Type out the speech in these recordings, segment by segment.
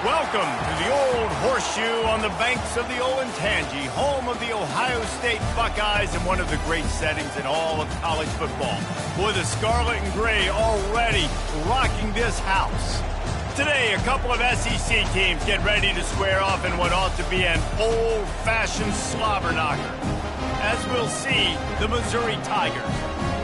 Welcome to the Old Horseshoe on the banks of the Olentangy, home of the Ohio State Buckeyes and one of the great settings in all of college football. Boy, the scarlet and gray already rocking this house. Today, a couple of SEC teams get ready to square off in what ought to be an old-fashioned slobber knocker. As we'll see, the Missouri Tigers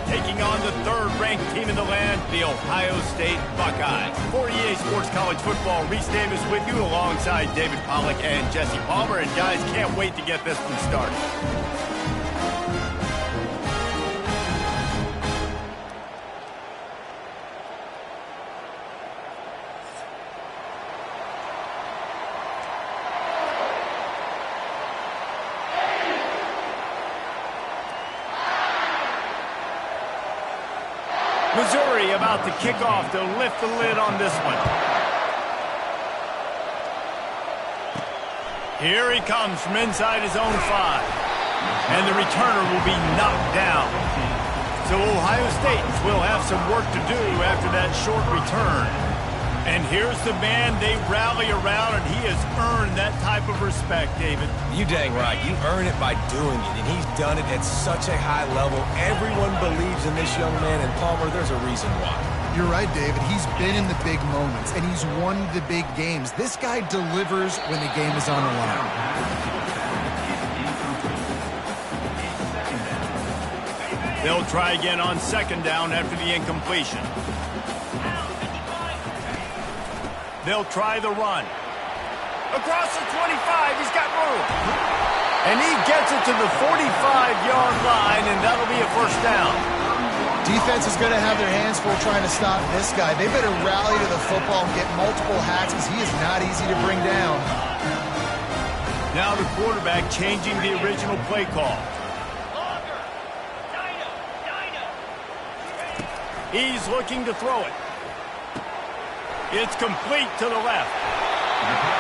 taking on the third-ranked team in the land, the Ohio State Buckeyes. For EA Sports College Football, Reese Davis with you alongside David Pollack and Jesse Palmer. And guys, can't wait to get this one started. Missouri about to kick off to lift the lid on this one. Here he comes from inside his own 5. And the returner will be knocked down. So Ohio State will have some work to do after that short return. And here's the man they rally around, and he has earned that type of respect, David. You dang right. You earn it by doing it, and he's done it at such a high level. Everyone believes in this young man, and Palmer, there's a reason why. You're right, David. He's been in the big moments, and he's won the big games. This guy delivers when the game is on the line. They'll try again on second down after the incompletion. They'll try the run. Across the 25, he's got room. And he gets it to the 45-yard line, and that'll be a first down. Defense is going to have their hands full trying to stop this guy. They better rally to the football and get multiple hats because he is not easy to bring down. Now the quarterback changing the original play call. He's looking to throw it. It's complete to the left.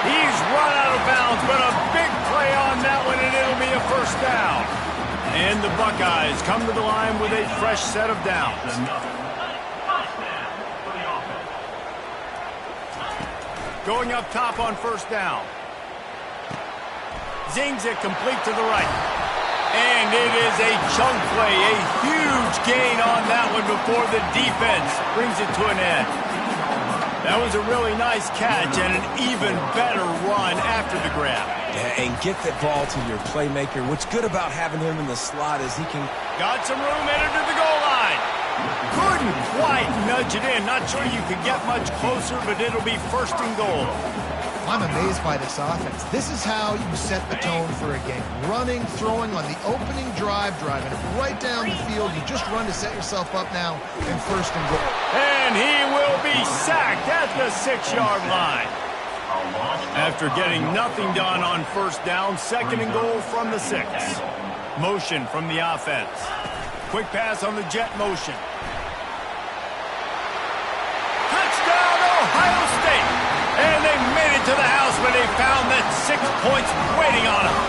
He's run out of bounds, but a big play on that one, and it'll be a first down. And the Buckeyes come to the line with a fresh set of downs. Going up top on first down. Zings it complete to the right. And it is a chunk play, a huge gain on that one before the defense brings it to an end. That was a really nice catch and an even better run after the grab. Yeah, and get that ball to your playmaker. What's good about having him in the slot is he can... Got some room, headed to the goal line. Couldn't quite nudge it in. Not sure you could get much closer, but it'll be first and goal. I'm amazed by this offense. This is how you set the tone for a game. Running, throwing on the opening drive, driving right down the field. You just run to set yourself up now in first and goal. And he will be sacked at the 6-yard line. After getting nothing done on first down, second and goal from the 6. Motion from the offense. Quick pass on the jet motion. Touchdown, Ohio State. And they made it to the house when they found that 6 points waiting on them.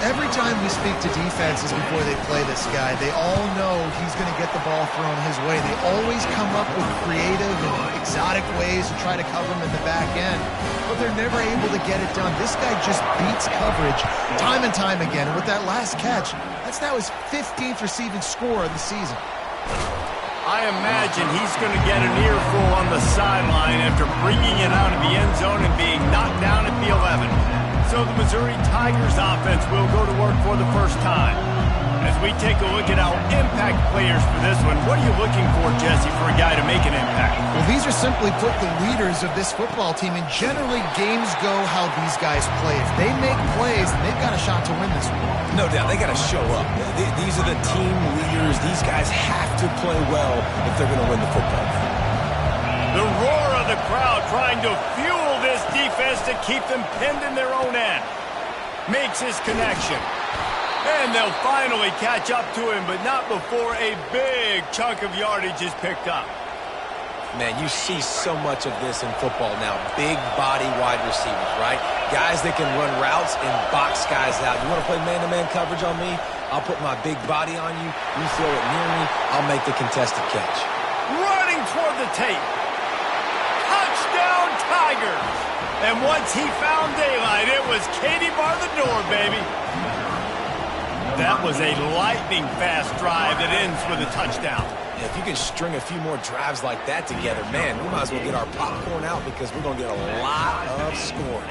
Every time we speak to defenses before they play this guy, they all know he's going to get the ball thrown his way. They always come up with creative and exotic ways to try to cover him in the back end, but they're never able to get it done. This guy just beats coverage time and time again. And with that last catch, that's now his 15th receiving score of the season. I imagine he's going to get an earful on the sideline after bringing it out of the end zone and being knocked down at the 11. So the Missouri Tigers offense will go to work for the first time. As we take a look at our impact players for this one, what are you looking for, Jesse, for a guy to make an impact? Well, these are simply put the leaders of this football team, and generally games go how these guys play. If they make plays, then they've got a shot to win this one. No doubt, they got to show up. These are the team leaders. These guys have to play well if they're going to win the football game. The roar of the crowd trying to fuel this defense to keep them pinned in their own end. Makes his connection. And they'll finally catch up to him, but not before a big chunk of yardage is picked up. Man, you see so much of this in football now. Big body wide receivers, right? Guys that can run routes and box guys out. You want to play man-to-man coverage on me? I'll put my big body on you. You throw it near me, I'll make the contested catch. Running toward the tape. Touchdown! touchdown Tigers. And once he found daylight, it was Katie bar the door, baby. That was a lightning-fast drive that ends with a touchdown. If you can string a few more drives like that together, man, we might as well get our popcorn out because we're going to get a lot of scoring.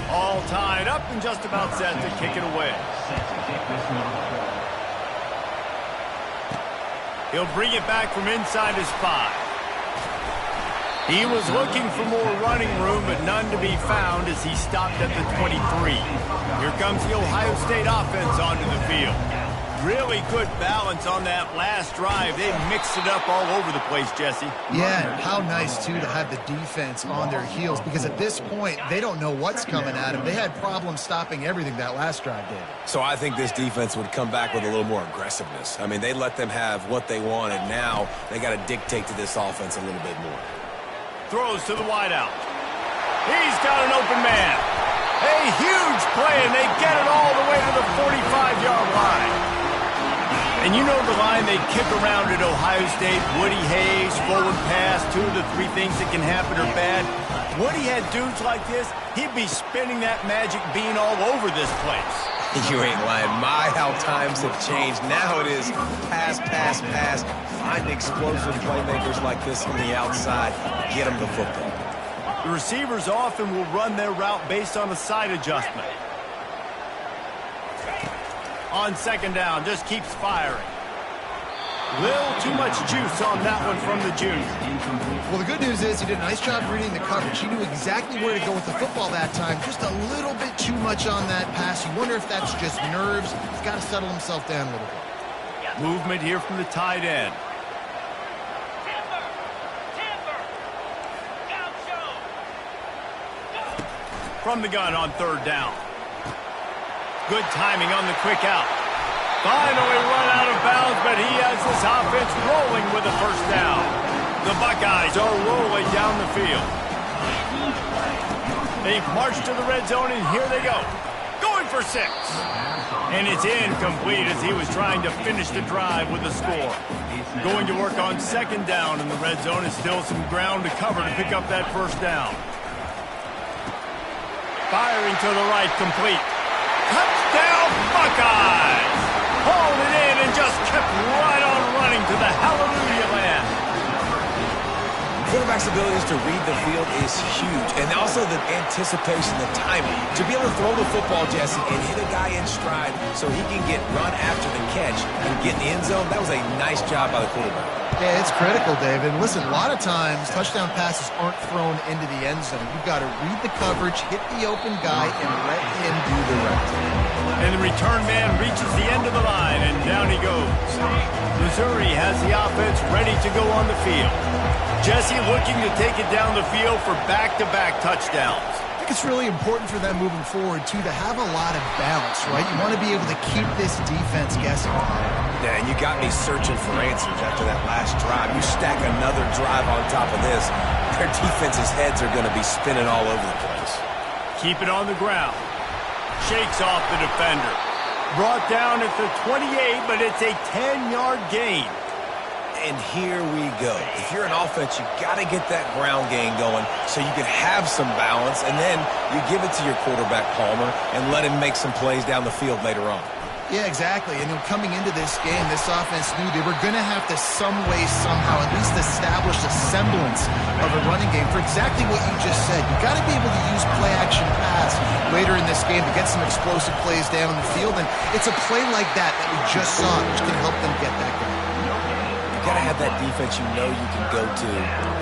All tied up and just about set to kick it away. He'll bring it back from inside his 5. He was looking for more running room, but none to be found as he stopped at the 23. Here comes the Ohio State offense onto the field. Really good balance on that last drive. They mixed it up all over the place, Jesse. Yeah, and how nice, too, to have the defense on their heels, because at this point, they don't know what's coming at them. They had problems stopping everything that last drive did. So I think this defense would come back with a little more aggressiveness. I mean, they let them have what they wanted. Now they got to dictate to this offense a little bit more. Throws to the wideout. He's got an open man. A huge play, and they get it all the way to the 45-yard line. And you know the line they kick around at Ohio State, Woody Hayes, forward pass, 2 of the 3 things that can happen are bad. Woody had dudes like this, he'd be spinning that magic bean all over this place. You ain't lying. My, how times have changed. Now it is pass, pass, pass. Find explosive playmakers like this on the outside. Get them the football. The receivers often will run their route based on a side adjustment. On second down, just keeps firing. Little too much juice on that one from the junior. Well, the good news is he did a nice job reading the coverage. He knew exactly where to go with the football that time. Just a little bit too much on that pass. You wonder if that's just nerves. He's got to settle himself down a little bit. Movement here from the tight end. From the gun on third down. Good timing on the quick out. Finally run out of bounds, but he has this offense rolling with a first down. The Buckeyes are rolling down the field. They've marched to the red zone, and here they go. Going for 6. And it's incomplete as he was trying to finish the drive with a score. Going to work on second down in the red zone, and still some ground to cover to pick up that first down. Firing to the right, complete. Touchdown, Buckeyes! Hauled it in and just kept right on running to the hallelujah land. Quarterback's abilities to read the field is huge, and also the anticipation, the timing. To be able to throw the football, Jesse, and hit a guy in stride so he can get run after the catch and get in the end zone, that was a nice job by the quarterback. Yeah, it's critical, David. Listen, a lot of times touchdown passes aren't thrown into the end zone. You've got to read the coverage, hit the open guy, and let him do the rest. And the return man reaches the end of the line, and down he goes. Missouri has the offense ready to go on the field. Jesse looking to take it down the field for back-to-back touchdowns. I think it's really important for them moving forward, too, to have a lot of balance, right? You want to be able to keep this defense guessing. Yeah, and you got me searching for answers after that last drive. You stack another drive on top of this, their defense's heads are going to be spinning all over the place. Keep it on the ground. Shakes off the defender. Brought down at the 28, but it's a 10-yard gain. And here we go. If you're an offense, you got to get that ground game going so you can have some balance, and then you give it to your quarterback, Palmer, and let him make some plays down the field later on. Yeah, exactly. And coming into this game, this offense knew they were going to have to some way, somehow, at least establish a semblance of a running game for exactly what you just said. You got to be able to use play-action pass later in this game to get some explosive plays down the field, and it's a play like that we just saw, which can help them get that going. You got to have that defense you know you can go to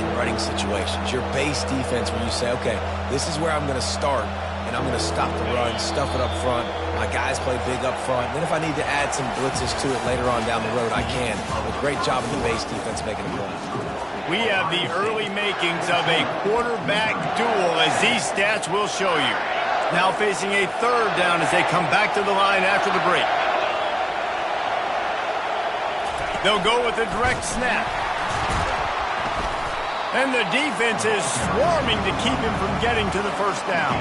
in running situations. Your base defense where you say, okay, this is where I'm going to start, and I'm going to stop the run, stuff it up front. My guys play big up front. Then if I need to add some blitzes to it later on down the road, I can. A great job of the base defense making a play. We have the early makings of a quarterback duel, as these stats will show you. Now facing a third down as they come back to the line after the break. They'll go with a direct snap. And the defense is swarming to keep him from getting to the first down.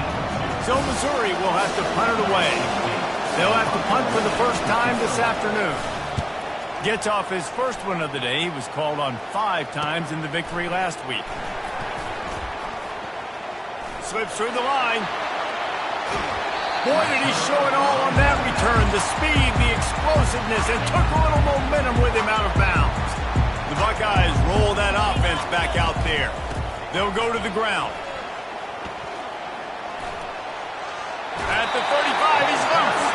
So Missouri will have to punt it away. They'll have to punt for the first time this afternoon. Gets off his first one of the day. He was called on 5 times in the victory last week. Slips through the line. Boy, did he show it all on that return. The speed, the explosiveness, and took a little momentum with him out of bounds. The Buckeyes roll that offense back out there. They'll go to the ground. At the 35, he's loose.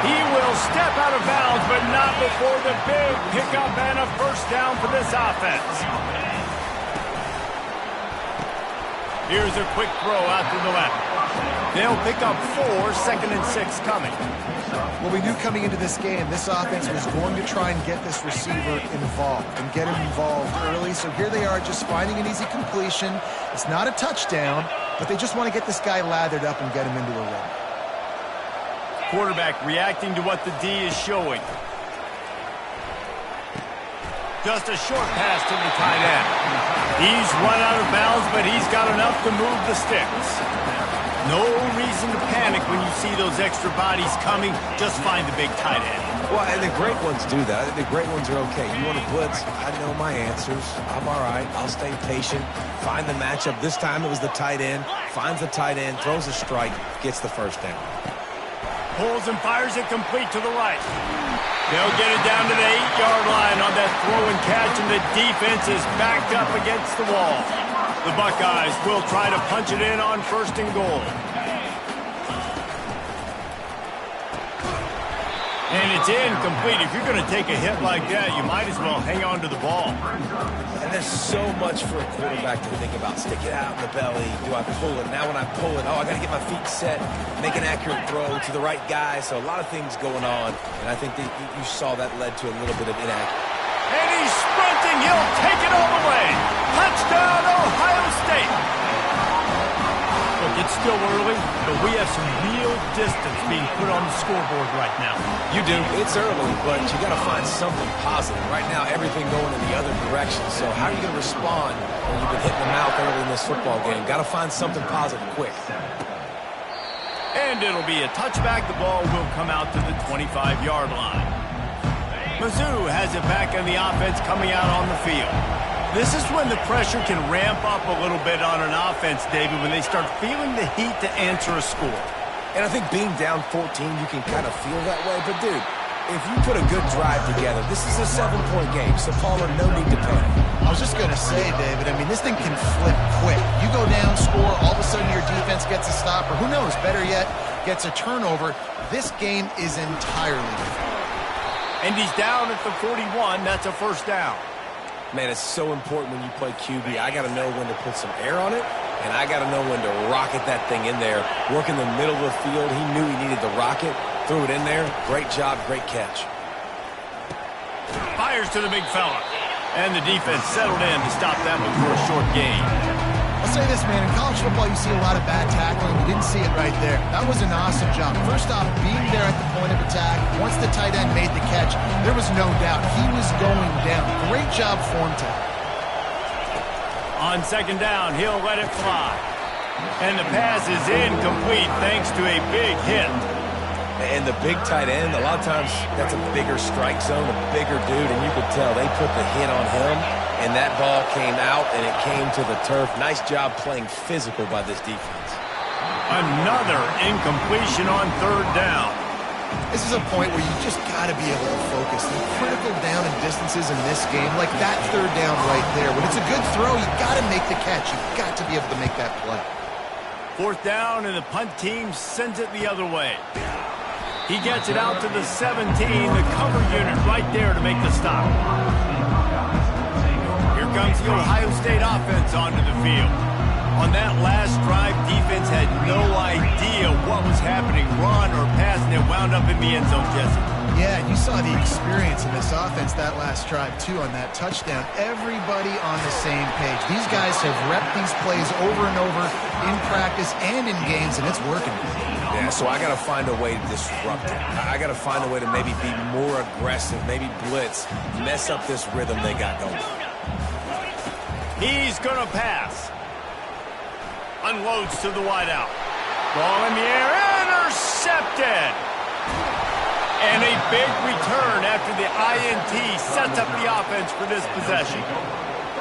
He will step out of bounds, but not before the big pickup and a first down for this offense. Here's a quick throw out to the left. They'll pick up 4, 2nd and 6 coming. Well, we knew coming into this game, this offense was going to try and get this receiver involved and get him involved early. So here they are just finding an easy completion. It's not a touchdown, but they just want to get this guy lathered up and get him into a run. Quarterback reacting to what the D is showing. Just a short pass to the tight end. He's run out of bounds, but he's got enough to move the sticks. No reason to panic when you see those extra bodies coming. Just find the big tight end. Well, and the great ones do that. The great ones are okay. You want to blitz? I know my answers. I'm all right. I'll stay patient. Find the matchup. This time it was the tight end. Finds the tight end, throws a strike, gets the first down. Pulls and fires it complete to the right. They'll get it down to the 8-yard line on that throw and catch, and the defense is backed up against the wall. The Buckeyes will try to punch it in on 1st and goal. And it's incomplete. If you're going to take a hit like that, you might as well hang on to the ball. And there's so much for a quarterback to think about. Stick it out in the belly. Do I pull it? Now when I pull it, I got to get my feet set, make an accurate throw to the right guy. So a lot of things going on, and I think that you saw that led to a little bit of inaccuracy. And he's sprinting. He'll take it all the way. Touchdown, Ohio State. Look, it's still early, but we have some real distance being put on the scoreboard right now. You do. It's early, but you got to find something positive. Right now, everything going in the other direction. So how are you going to respond when you've been hitting the mouth early in this football game? Got to find something positive quick. And it'll be a touchback. The ball will come out to the 25-yard line. Matoos has it back on the offense coming out on the field. This is when the pressure can ramp up a little bit on an offense, David, when they start feeling the heat to answer a score. And I think being down 14, you can kind of feel that way. But, dude, if you put a good drive together, this is a 7-point game. So, Paula, no need to panic. I was just going to say, David, I mean, this thing can flip quick. You go down, score, all of a sudden your defense gets a stop, or who knows, better yet, gets a turnover. This game is entirely different. And he's down at the 41. That's a first down. Man, it's so important when you play QB. I got to know when to put some air on it, and I got to know when to rocket that thing in there. Work in the middle of the field. He knew he needed the rocket. Threw it in there. Great job, great catch. Fires to the big fella. And the defense settled in to stop that one for a short gain. I'll say this, man, in college football you see a lot of bad tackling. You didn't see it right there. That was an awesome job. First off, being there at the point of attack. Once the tight end made the catch, there was no doubt he was going down. Great job form tackle. On 2nd down, he'll let it fly. And the pass is incomplete thanks to a big hit. And the big tight end, a lot of times that's a bigger strike zone, a bigger dude, and you could tell they put the hit on him, and that ball came out, and it came to the turf. Nice job playing physical by this defense. Another incompletion on 3rd down. This is a point where you just got to be able to focus. The critical down and distances in this game, like that 3rd down right there. When it's a good throw, you got to make the catch. You've got to be able to make that play. 4th down, and the punt team sends it the other way. He gets it out to the 17, the cover unit right there to make the stop. Here comes the Ohio State offense onto the field. On that last drive, defense had no idea what was happening, run or pass, and it wound up in the end zone, Jesse. Yeah, and you saw the experience in this offense that last drive, too, on that touchdown. Everybody on the same page. These guys have repped these plays over and over in practice and in games, and it's working. Yeah, so I got to find a way to disrupt it. I got to find a way to maybe be more aggressive, maybe blitz, mess up this rhythm they got going. He's going to pass. Unloads to the wideout. Ball in the air, intercepted. And a big return after the INT sets up the offense for this possession.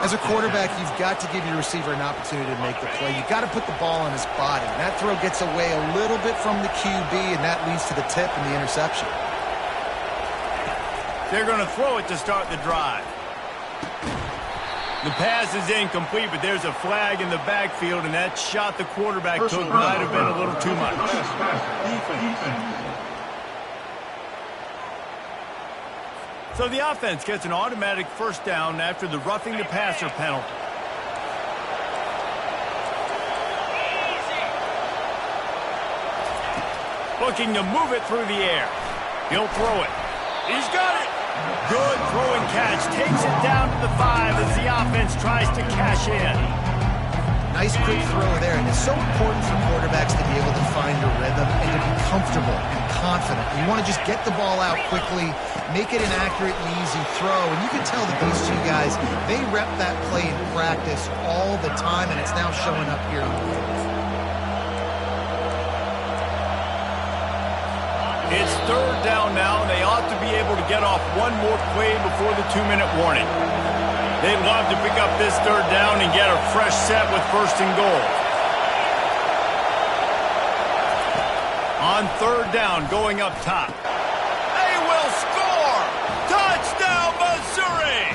As a quarterback, you've got to give your receiver an opportunity to make the play. You've got to put the ball on his body. And that throw gets away a little bit from the QB, and that leads to the tip and the interception. They're going to throw it to start the drive. The pass is incomplete, but there's a flag in the backfield, and that shot the quarterback took might have been a little too much. So the offense gets an automatic first down after the roughing the passer penalty. Looking to move it through the air. He'll throw it. He's got it. Good throw and catch. Takes it down to the 5 as the offense tries to cash in. Nice quick throw there, and it's so important for quarterbacks to be able to find a rhythm and to be comfortable and confident. You want to just get the ball out quickly, make it an accurate and easy throw, and you can tell that these two guys, they rep that play in practice all the time, and it's now showing up here on the field. It's third down now, and they ought to be able to get off one more play before the 2-minute warning. They'd love to pick up this third down and get a fresh set with first and goal. On third down, going up top. They will score! Touchdown, Missouri!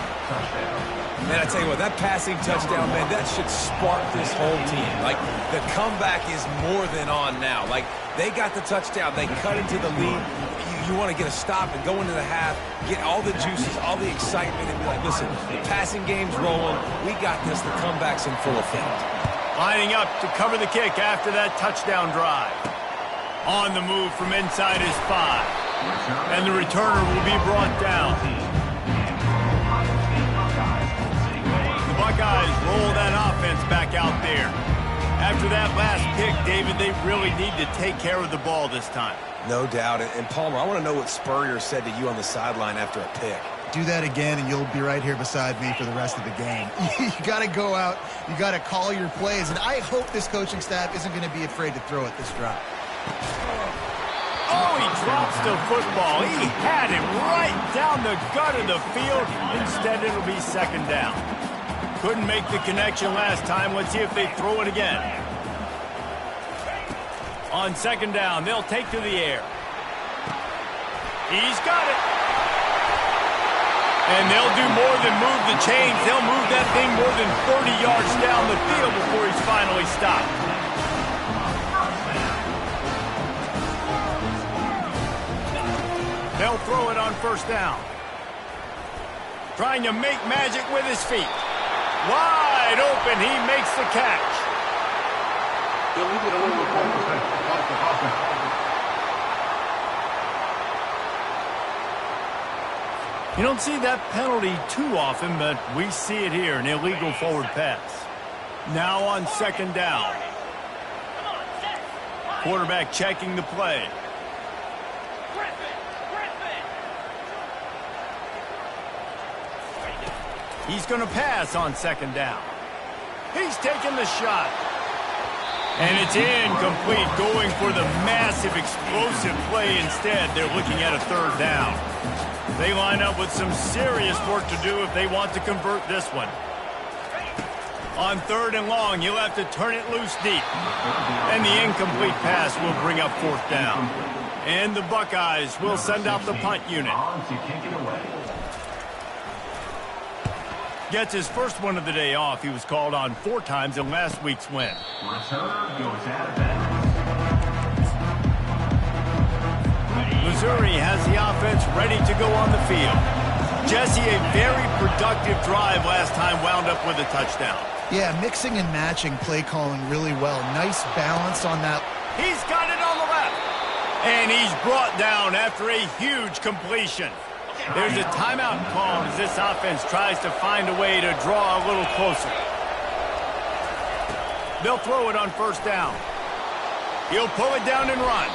Man, I tell you what, that passing touchdown, man, that should spark this whole team. Like, the comeback is more than on now. Like, they got the touchdown. They cut into the lead. You want to get a stop and go into the half, get all the juices, all the excitement, and be like, listen, the passing game's rolling. We got this. The comeback's in full effect. Lining up to cover the kick after that touchdown drive. On the move from inside his 5. And the returner will be brought down. The Buckeyes roll that offense back out there. After that last pick, David, they really need to take care of the ball this time. No doubt. And Palmer, I want to know what Spurrier said to you on the sideline after a pick. Do that again, and you'll be right here beside me for the rest of the game. You got to go out. You got to call your plays, and I hope this coaching staff isn't going to be afraid to throw it this drive. Oh, he drops the football. He had it right down the gut of the field. Instead, it'll be second down. Couldn't make the connection last time. Let's see if they throw it again. On second down, they'll take to the air. He's got it. And they'll do more than move the chains. They'll move that thing more than 30 yards down the field before he's finally stopped. They'll throw it on first down. Trying to make magic with his feet. Wide open, he makes the catch. You don't see that penalty too often, but we see it here, an illegal forward pass. Now on second down. Quarterback checking the play. He's going to pass on second down. He's taking the shot. And it's incomplete, going for the massive, explosive play instead. They're looking at a third down. They line up with some serious work to do if they want to convert this one. On third and long, you'll have to turn it loose deep. And the incomplete pass will bring up fourth down. And the Buckeyes will send out the punt unit. Gets his first one of the day off. He was called on 4 times in last week's win. Missouri has the offense ready to go on the field. Jesse, a very productive drive last time, wound up with a touchdown. Yeah, mixing and matching play calling really well. Nice balance on that. He's got it on the left. And he's brought down after a huge completion. There's a timeout called as this offense tries to find a way to draw a little closer. They'll throw it on first down. He'll pull it down and run.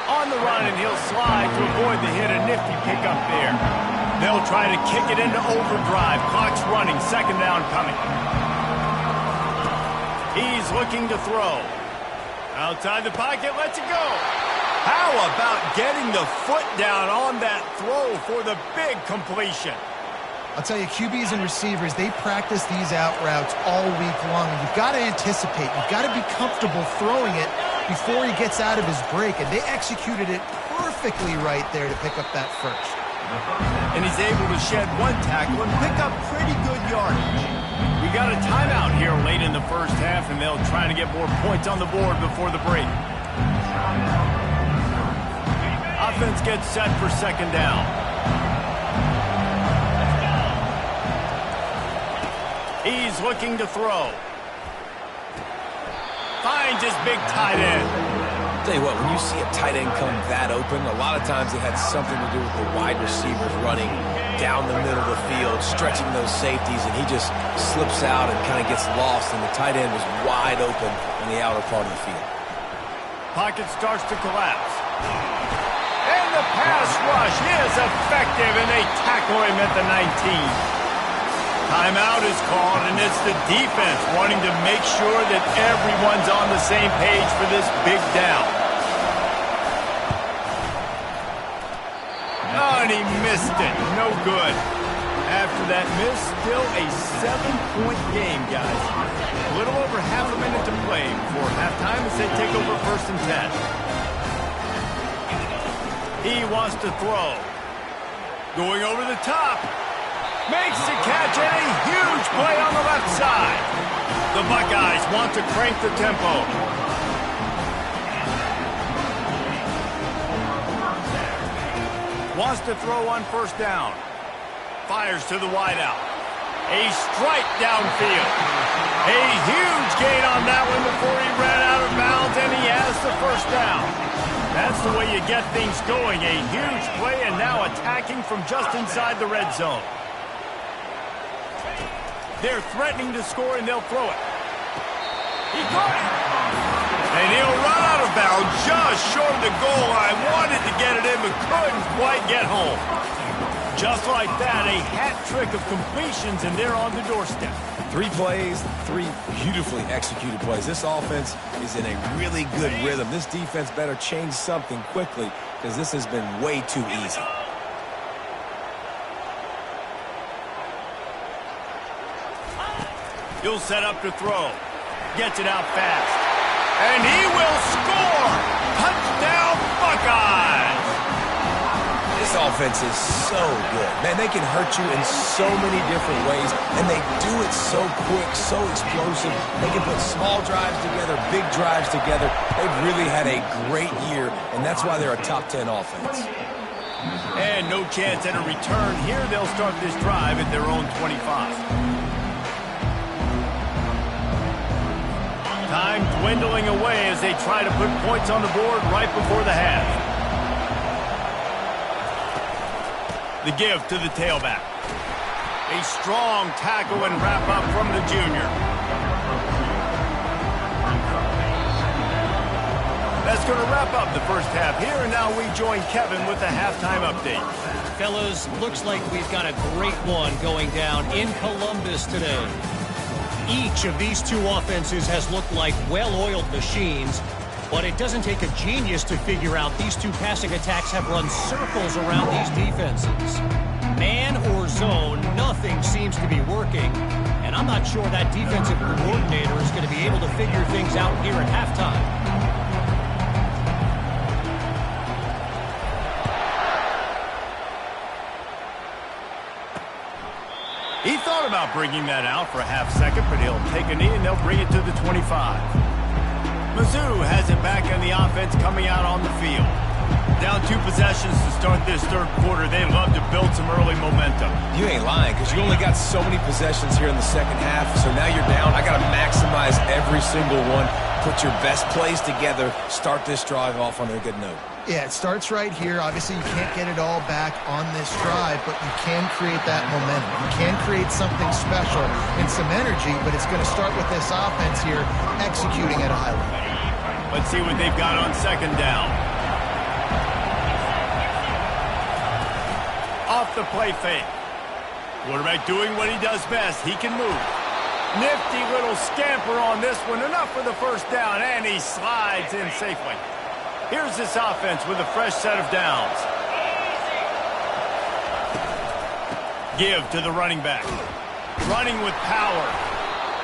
On the run, and he'll slide to avoid the hit. A nifty pickup there. They'll try to kick it into overdrive. Clock's running. Second down coming. He's looking to throw. Outside the pocket, lets it go. How about getting the foot down on that throw for the big completion? I'll tell you, QBs and receivers, they practice these out routes all week long. And you've got to anticipate. You've got to be comfortable throwing it before he gets out of his break. And they executed it perfectly right there to pick up that first. And he's able to shed one tackle and pick up pretty good yardage. We got a timeout here late in the first half, and they'll try to get more points on the board before the break. Offense gets set for second down. He's looking to throw. Finds his big tight end. Tell you what, when you see a tight end come that open, a lot of times it had something to do with the wide receivers running down the middle of the field, stretching those safeties, and he just slips out and kind of gets lost, and the tight end was wide open in the outer part of the field. Pocket starts to collapse. And the pass rush is effective, and they tackle him at the 19. Timeout is called, and it's the defense wanting to make sure that everyone's on the same page for this big down. Oh, and he missed it. No good. After that miss, still a 7-point game, guys. A little over half a minute to play before halftime as they take over 1st and 10. He wants to throw. Going over the top. Makes the catch, and a huge play on the left side. The Buckeyes want to crank the tempo. Wants to throw on 1st down. Fires to the wideout. A strike downfield. A huge gain on that one before he ran out of bounds, and he has the 1st down. That's the way you get things going. A huge play, and now attacking from just inside the red zone. They're threatening to score, and they'll throw it. He caught it. And he'll run out of bounds just short of the goal line. Wanted to get it in, but couldn't quite get home. Just like that, a hat trick of completions, and they're on the doorstep. 3 plays, 3 beautifully executed plays. This offense is in a really good rhythm. This defense better change something quickly because this has been way too easy. He'll set up to throw. Gets it out fast. And he will score! Touchdown, Buckeyes! This offense is so good. Man, they can hurt you in so many different ways, and they do it so quick, so explosive. They can put small drives together, big drives together. They've really had a great year, and that's why they're a top 10 offense. And no chance at a return here. They'll start this drive at their own 25. Time dwindling away as they try to put points on the board right before the half. The give to the tailback. A strong tackle and wrap up from the junior. That's going to wrap up the first half here, and now we join Kevin with the halftime update. Fellas, looks like we've got a great one going down in Columbus today. Each of these 2 offenses has looked like well-oiled machines, but it doesn't take a genius to figure out these 2 passing attacks have run circles around these defenses. Man or zone, nothing seems to be working, and I'm not sure that defensive coordinator is going to be able to figure things out here at halftime. He thought about bringing that out for a half second, but he'll take a knee and they'll bring it to the 25. Mizzou has it back in the offense coming out on the field. Down 2 possessions to start this 3rd quarter. They'd love to build some early momentum. You ain't lying because you only got so many possessions here in the 2nd half, so now you're down. I got to maximize every single one. Put your best plays together. Start this drive off on a good note. Yeah, it starts right here. Obviously, you can't get it all back on this drive, but you can create that momentum. You can create something special and some energy, but it's going to start with this offense here executing at a high level. Let's see what they've got on 2nd down. Off the play fake. Quarterback doing what he does best. He can move. Nifty little scamper on this one. Enough for the 1st down, and he slides in safely. Here's this offense with a fresh set of downs. Give to the running back. Running with power.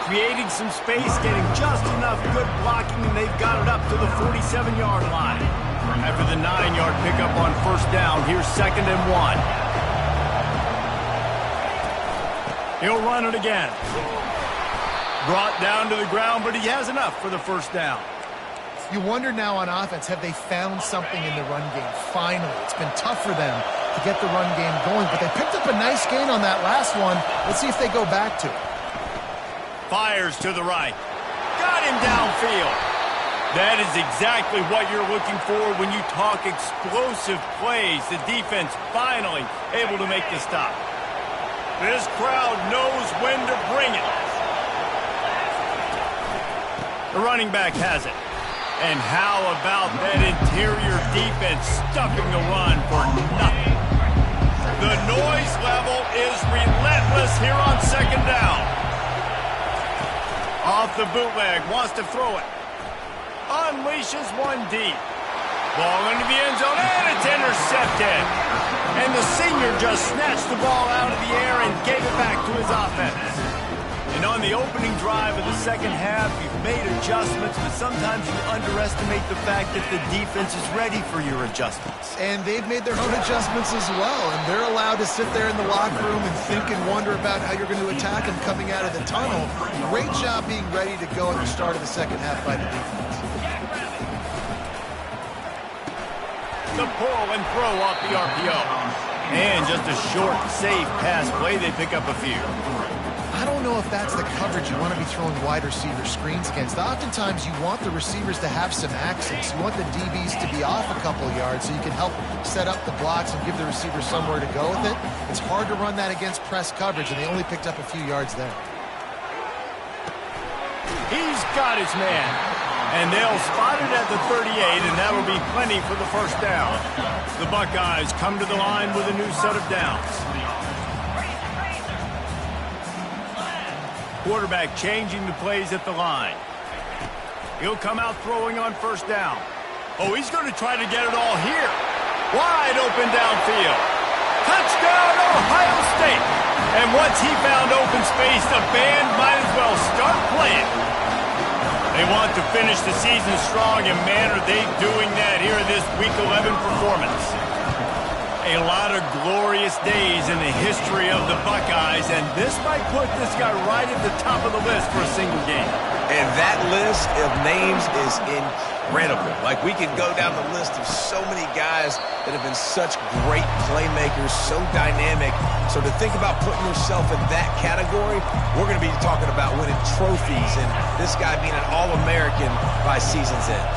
Creating some space, getting just enough good blocking, and they've got it up to the 47-yard line. After the 9-yard pickup on first down, here's 2nd and 1. He'll run it again. Brought down to the ground, but he has enough for the first down. You wonder now on offense, have they found something in the run game? Finally, it's been tough for them to get the run game going, but they picked up a nice gain on that last one. Let's see if they go back to it. Fires to the right. Got him downfield. That is exactly what you're looking for when you talk explosive plays. The defense finally able to make the stop. This crowd knows when to bring it. The running back has it. And how about that interior defense stuffing the run for nothing? The noise level is relentless here on 2nd down. Off the bootleg, wants to throw it. Unleashes one deep. Ball into the end zone, and it's intercepted. And the senior just snatched the ball out of the air and gave it back to his offense. And on the opening drive of the second half, you've made adjustments, but sometimes you underestimate the fact that the defense is ready for your adjustments. And they've made their own adjustments as well, and they're allowed to sit there in the locker room and think and wonder about how you're going to attack them coming out of the tunnel. Great job being ready to go at the start of the second half by the defense. The pull and throw off the RPO. And just a short, safe pass play, they pick up a few. I don't know if that's the coverage you want to be throwing wide receiver screens against. Oftentimes, you want the receivers to have some access. You want the DBs to be off a couple yards so you can help set up the blocks and give the receiver somewhere to go with it. It's hard to run that against press coverage, and they only picked up a few yards there. He's got his man. And they'll spot it at the 38, and that'll be plenty for the first down. The Buckeyes come to the line with a new set of downs. Quarterback changing the plays at the line. He'll come out throwing on first down. Oh, he's going to try to get it all here. Wide open downfield. Touchdown, Ohio State. And once he found open space, the band might as well start playing. They want to finish the season strong, and man, are they doing that here in this Week 11 performance. A lot of glorious days in the history of the Buckeyes, and this might put this guy right at the top of the list for a single game. And that list of names is incredible. Like, we could go down the list of so many guys that have been such great playmakers, so dynamic. So to think about putting yourself in that category, we're going to be talking about winning trophies and this guy being an All-American by season's end.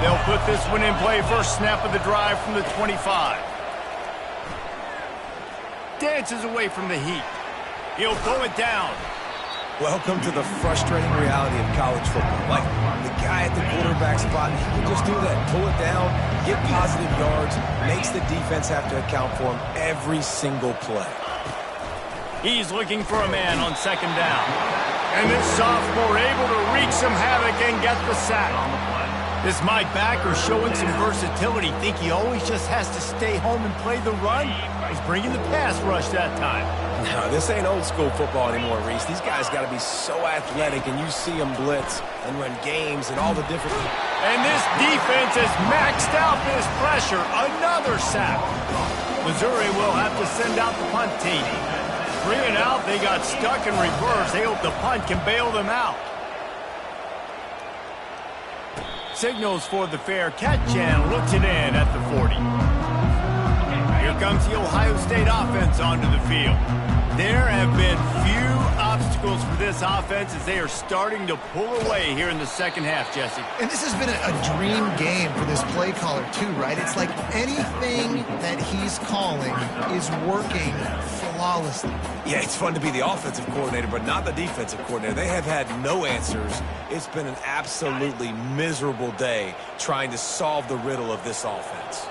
They'll put this one in play first snap of the drive from the 25. Dances away from the heat. He'll throw it down. Welcome to the frustrating reality of college football. Like, the guy at the quarterback spot, he can just do that. Pull it down, get positive yards, makes the defense have to account for him every single play. He's looking for a man on 2nd down. And this sophomore able to wreak some havoc and get the sack. This Mike backer showing some versatility. Think he always just has to stay home and play the run? Was bringing the pass rush that time. No, this ain't old school football anymore, Reese. These guys got to be so athletic, and you see them blitz and run games and all the different... And this defense has maxed out this pressure. Another sack. Missouri will have to send out the punt team. 3 and out, they got stuck in reverse. They hope the punt can bail them out. Signals for the fair catch and looks it in at the 40. Here comes the Ohio State offense onto the field. There have been few obstacles for this offense as they are starting to pull away here in the second half, Jesse. And this has been a dream game for this play caller too, right? It's like anything that he's calling is working flawlessly. Yeah, it's fun to be the offensive coordinator, but not the defensive coordinator. They have had no answers. It's been an absolutely miserable day trying to solve the riddle of this offense.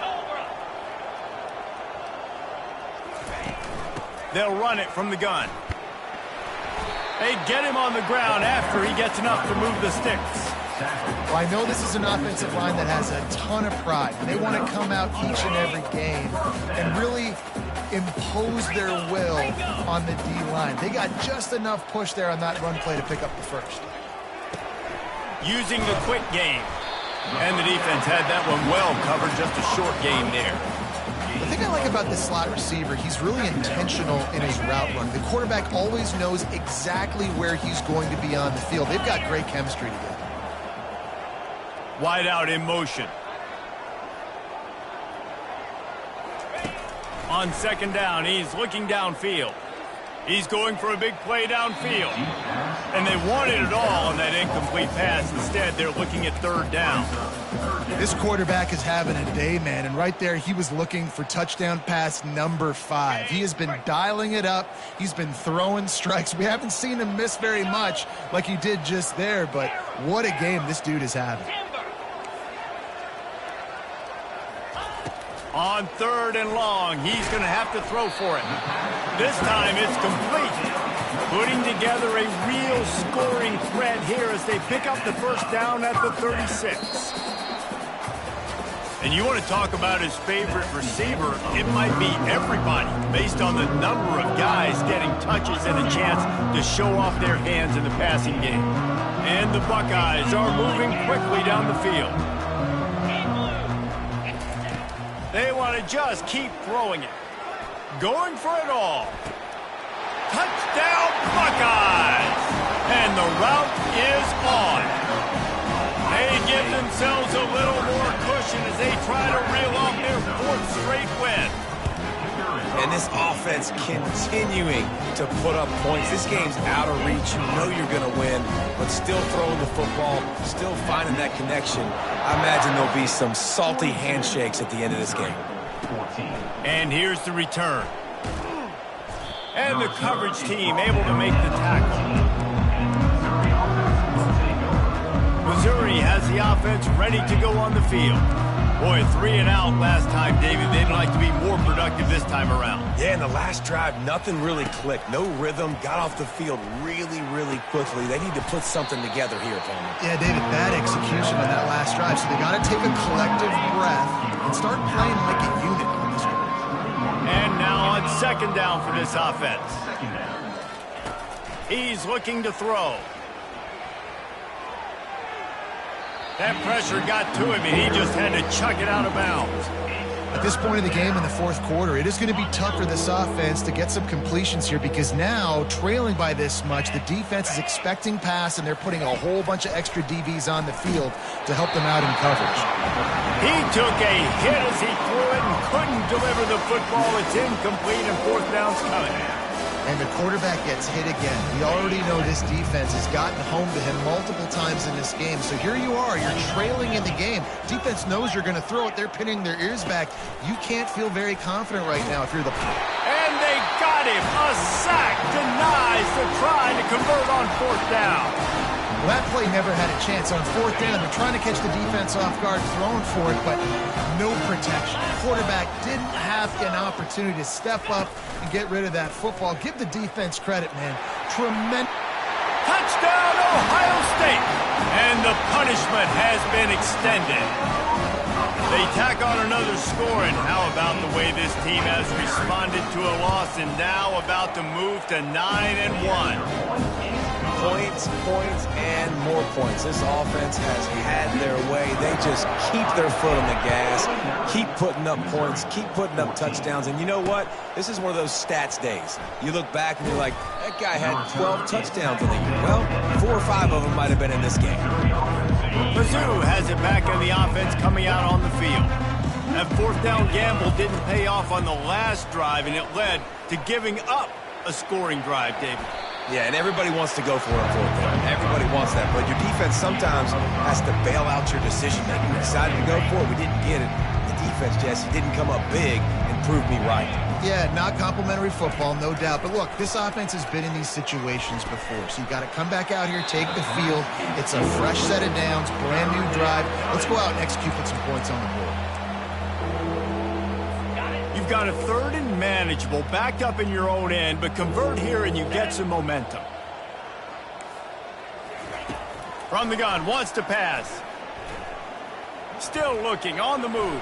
They'll run it from the gun. They get him on the ground after he gets enough to move the sticks. Well, I know this is an offensive line that has a ton of pride. They want to come out each and every game and really impose their will on the D-line. They got just enough push there on that run play to pick up the first. Using the quick game. And the defense had that one well covered, just a short game there. The thing I like about this slot receiver, he's really intentional in his route run. The quarterback always knows exactly where he's going to be on the field. They've got great chemistry together. Wide out in motion. On second down, he's looking downfield. He's going for a big play downfield. And they wanted it all on that incomplete pass. Instead, they're looking at third down. This quarterback is having a day, man. And right there, he was looking for touchdown pass number 5. He has been dialing it up. He's been throwing strikes. We haven't seen him miss very much like he did just there. But what a game this dude is having. On third and long, he's going to have to throw for it. This time it's complete. Putting together a real scoring threat here as they pick up the first down at the 36. And you want to talk about his favorite receiver, it might be everybody based on the number of guys getting touches and a chance to show off their hands in the passing game. And the Buckeyes are moving quickly down the field. They want to just keep throwing it. Going for it all. Touchdown, Buckeyes! And the route is on. They give themselves a little more cushion as they try to reel off their 4th straight win. And this offense continuing to put up points. This game's out of reach. You know you're going to win, but still throwing the football, still finding that connection. I imagine there'll be some salty handshakes at the end of this game. And here's the return. And the coverage team able to make the tackle. Missouri has the offense ready to go on the field. Boy, 3 and out last time, David. They'd like to be more productive this time around. Yeah, in the last drive, nothing really clicked. No rhythm. Got off the field really, really quickly. They need to put something together here, Palmer. Yeah, David, bad execution on that last drive. So they got to take a collective breath and start playing like a unit on this one. And now on second down for this offense. He's looking to throw. That pressure got to him, and he just had to chuck it out of bounds. At this point of the game in the 4th quarter, it is going to be tough for this offense to get some completions here because now, trailing by this much, the defense is expecting pass, and they're putting a whole bunch of extra DBs on the field to help them out in coverage. He took a hit as he threw it and couldn't deliver the football. It's incomplete, and 4th down's coming. And the quarterback gets hit again. We already know this defense has gotten home to him multiple times in this game. So here you are. You're trailing in the game. Defense knows you're going to throw it. They're pinning their ears back. You can't feel very confident right now if you're the... And they got him. A sack denies the try to convert on 4th down. Well, that play never had a chance. On 4th down, they're trying to catch the defense off guard, throwing for it, but no protection. The quarterback didn't have an opportunity to step up and get rid of that football. Give the defense credit, man. Tremendous. Touchdown, Ohio State. And the punishment has been extended. They tack on another score, and how about the way this team has responded to a loss and now about to move to 9-1. Points, points, and more points. This offense has had their way. They just keep their foot on the gas, keep putting up points, keep putting up touchdowns. And you know what? This is one of those stats days. You look back and you're like, that guy had 12 touchdowns in the year. Well, 4 or 5 of them might have been in this game. Mizzou has it back in the offense coming out on the field. That 4th down gamble didn't pay off on the last drive, and it led to giving up a scoring drive, David. Yeah, and everybody wants to go for it on 4th down. Everybody wants that, but your defense sometimes has to bail out your decision-making. We decided to go for it. We didn't get it. The defense, Jesse, didn't come up big and prove me right. Yeah, not complimentary football, no doubt. But look, this offense has been in these situations before, so you've got to come back out here, take the field. It's a fresh set of downs, brand new drive. Let's go out and execute, put some points on the board. You've got a 3rd and manageable, backed up in your own end, but convert here and you get some momentum. From the gun, wants to pass. Still looking, on the move.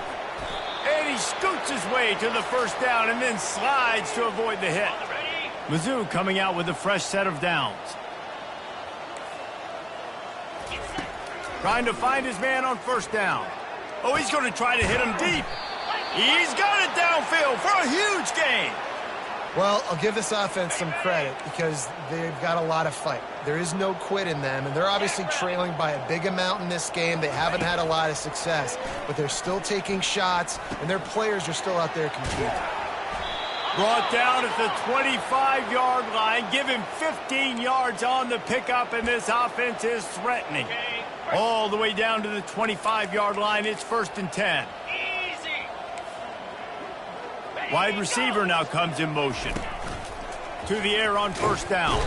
And he scoots his way to the first down and then slides to avoid the hit. Mizzou coming out with a fresh set of downs. Trying to find his man on first down. Oh, he's going to try to hit him deep. He's got it downfield for a huge gain. Well, I'll give this offense some credit because they've got a lot of fight. There is no quit in them, and they're obviously trailing by a big amount in this game. They haven't had a lot of success, but they're still taking shots, and their players are still out there competing. Brought down at the 25-yard line. Give him 15 yards on the pickup, and this offense is threatening. All the way down to the 25-yard line. It's 1st and 10. Wide receiver now comes in motion. To the air on first down.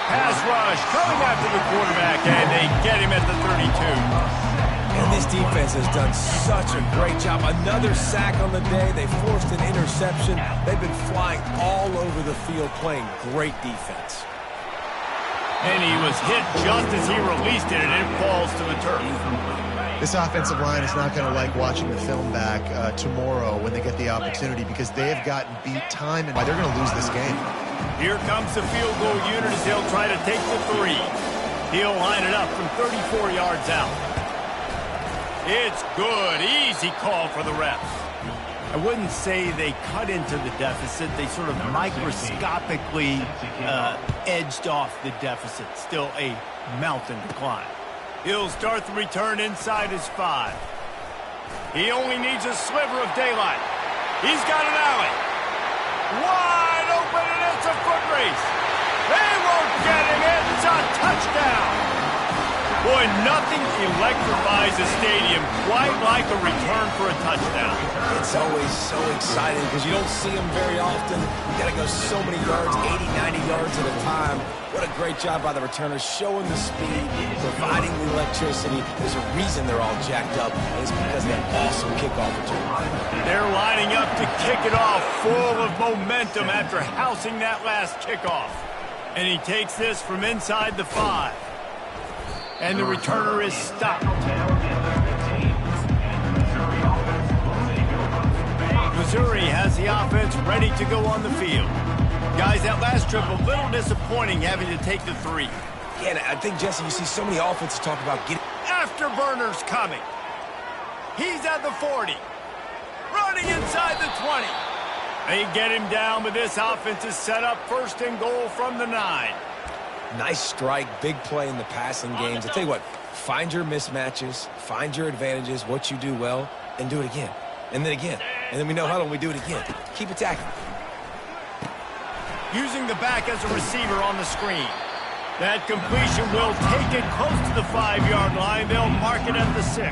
Pass rush coming after the quarterback, and they get him at the 32. And this defense has done such a great job. Another sack on the day. They forced an interception. They've been flying all over the field playing great defense. And he was hit just as he released it, and it falls to the turf. This offensive line is not going to like watching the film back tomorrow when they get the opportunity because they have gotten beat time and they're going to lose this game. Here comes the field goal unit as they'll try to take the 3. He'll line it up from 34 yards out. It's good. Easy call for the refs. I wouldn't say they cut into the deficit. They sort of microscopically edged off the deficit. Still a mountain to climb. He'll start the return inside his 5. He only needs a sliver of daylight. He's got an alley. Wide open, and it's a foot race. They won't get him. It's a touchdown. Boy, nothing electrifies a stadium quite like a return for a touchdown. It's always so exciting because you don't see them very often. You got to go so many yards, 80, 90 yards at a time. What a great job by the returners, showing the speed, providing the electricity. There's a reason they're all jacked up, and it's because of that awesome kickoff return. They're lining up to kick it off full of momentum after housing that last kickoff. And he takes this from inside the 5. And the returner is stopped. Missouri has the offense ready to go on the field. Guys, that last trip, a little disappointing having to take the 3. Yeah, and I think, Jesse, you see so many offenses talk about getting... Afterburner's coming. He's at the 40. Running inside the 20. They get him down, but this offense is set up 1st and goal from the 9. Nice strike, big play in the passing games. I tell you what, find your mismatches, find your advantages, what you do well, and do it again. And then again. And then we know how long we do it again. Keep attacking. Using the back as a receiver on the screen. That completion will take it close to the 5-yard line. They'll mark it at the 6.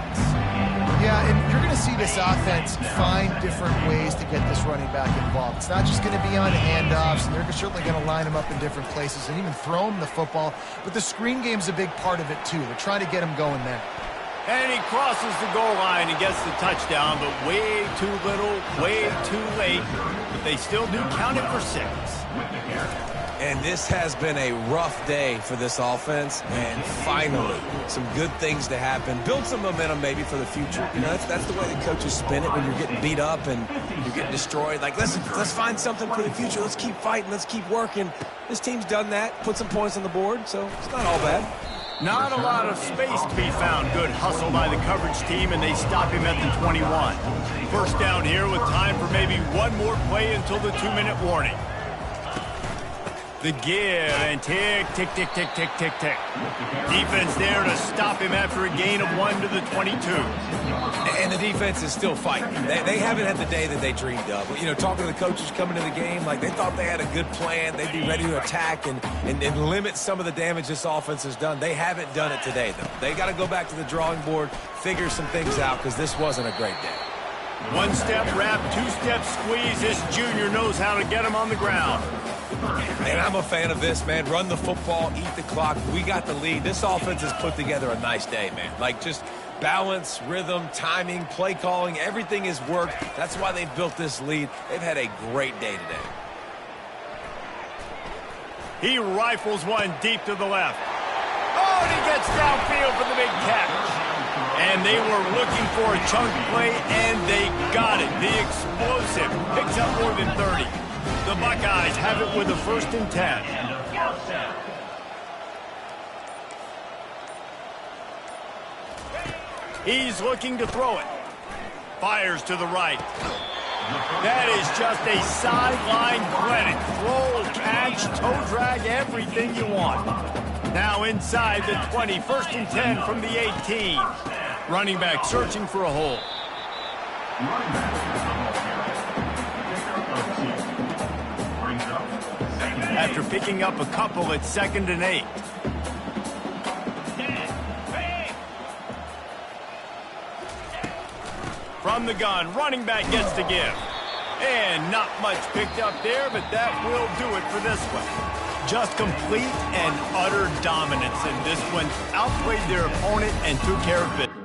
Yeah, and you're going to see this offense find different ways to get this running back involved. It's not just going to be on handoffs, and they're certainly going to line him up in different places and even throw him the football. But the screen game's a big part of it, too. They're trying to get him going there. And he crosses the goal line and gets the touchdown, but way too little, way too late. But they still do count it for 6. And this has been a rough day for this offense, and finally, some good things to happen. Build some momentum maybe for the future. You know, that's the way the coaches spin it when you're getting beat up and you're getting destroyed. Like, let's find something for the future. Let's keep fighting. Let's keep working. This team's done that, put some points on the board, so it's not all bad. Not a lot of space to be found. Good hustle by the coverage team, and they stop him at the 21. First down here with time for maybe one more play until the 2-minute warning. The give, and tick, tick, tick, tick, tick, tick, tick. Defense there to stop him after a gain of 1 to the 22. And the defense is still fighting. They haven't had the day that they dreamed of. You know, talking to the coaches coming to the game, like they thought they had a good plan. They'd be ready to attack and limit some of the damage this offense has done. They haven't done it today, though. They got to go back to the drawing board, figure some things out, because this wasn't a great day. One-step wrap, two-step squeeze. This junior knows how to get him on the ground. And I'm a fan of this, man. Run the football, eat the clock. We got the lead. This offense has put together a nice day, man. Like, just balance, rhythm, timing, play calling, everything has worked. That's why they've built this lead. They've had a great day today. He rifles one deep to the left. Oh, and he gets downfield for the big catch. And they were looking for a chunk play, and they got it. The explosive picks up more than 30. The Buckeyes have it with a 1st and 10. He's looking to throw it. Fires to the right. That is just a sideline clinic. Throw, catch, toe drag, everything you want. Now inside the 20, 1st and 10 from the 18. Running back searching for a hole. After picking up a couple, it's 2nd and 8. From the gun, running back gets to give. And not much picked up there, but that will do it for this one. Just complete and utter dominance, and this one outplayed their opponent and took care of business.